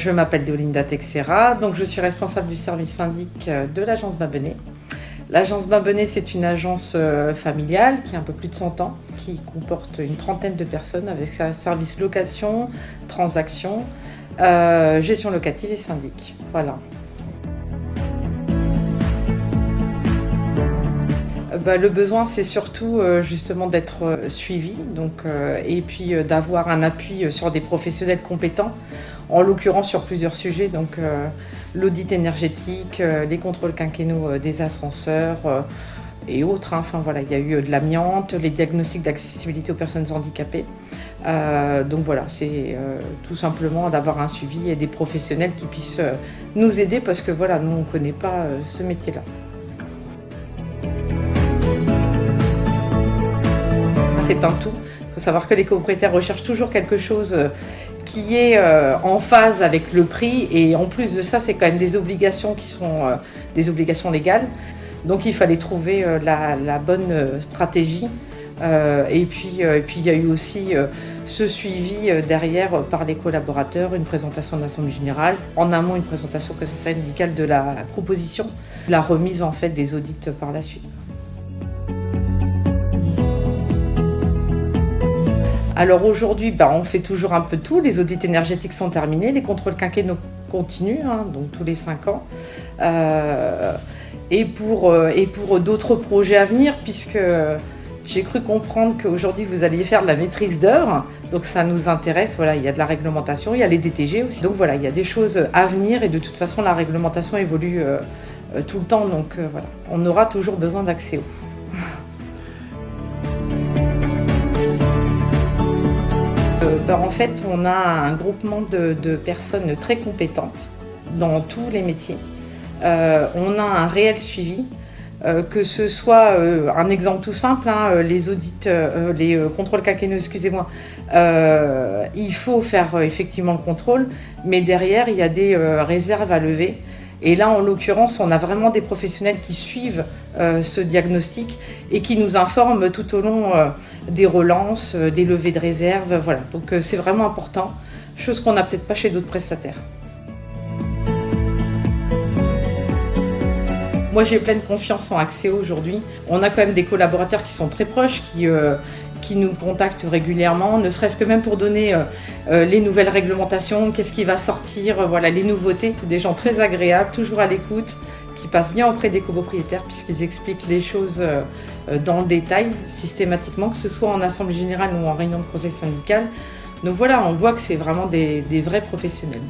Je m'appelle Deolinda Texera, donc je suis responsable du service syndic de l'agence Babenay. L'agence Babenay, c'est une agence familiale qui a un peu plus de 100 ans, qui comporte une trentaine de personnes avec un service location, transaction, gestion locative et syndic. Voilà. Le besoin, c'est surtout justement d'être suivi et puis d'avoir un appui sur des professionnels compétents, en l'occurrence sur plusieurs sujets, donc l'audit énergétique, les contrôles quinquennaux des ascenseurs et autres. Enfin voilà, il y a eu de l'amiante, les diagnostics d'accessibilité aux personnes handicapées. Donc voilà, c'est tout simplement d'avoir un suivi et des professionnels qui puissent nous aider parce que voilà, nous on ne connaît pas ce métier-là. C'est un tout. Il faut savoir que les copropriétaires recherchent toujours quelque chose qui est en phase avec le prix et en plus de ça, c'est quand même des obligations qui sont des obligations légales. Donc il fallait trouver la bonne stratégie et puis il y a eu aussi ce suivi derrière par les collaborateurs, une présentation de l'Assemblée générale, en amont une présentation syndicale de la proposition, la remise en fait des audits par la suite. Alors aujourd'hui, on fait toujours un peu tout. Les audits énergétiques sont terminés, les contrôles quinquennaux continuent, donc tous les 5 ans. Et pour d'autres projets à venir, puisque j'ai cru comprendre qu'aujourd'hui vous alliez faire de la maîtrise d'œuvre, donc ça nous intéresse. Voilà, il y a de la réglementation, il y a les DTG aussi. Donc voilà, il y a des choses à venir et de toute façon la réglementation évolue tout le temps, donc voilà, on aura toujours besoin d'Axéo. En fait, on a un groupement de personnes très compétentes dans tous les métiers. On a un réel suivi, que ce soit un exemple tout simple, les audits, les contrôles quinquennaux, excusez-moi, il faut faire effectivement le contrôle, mais derrière, il y a des réserves à lever. Et là, en l'occurrence, on a vraiment des professionnels qui suivent ce diagnostic et qui nous informent tout au long des relances, des levées de réserve. Voilà. Donc c'est vraiment important, chose qu'on n'a peut-être pas chez d'autres prestataires. Moi, j'ai pleine confiance en Axieo aujourd'hui. On a quand même des collaborateurs qui sont très proches, qui nous contactent régulièrement, ne serait-ce que même pour donner les nouvelles réglementations, qu'est-ce qui va sortir, voilà, les nouveautés. C'est des gens très agréables, toujours à l'écoute, qui passent bien auprès des copropriétaires puisqu'ils expliquent les choses dans le détail, systématiquement, que ce soit en assemblée générale ou en réunion de conseil syndical. Donc voilà, on voit que c'est vraiment des vrais professionnels.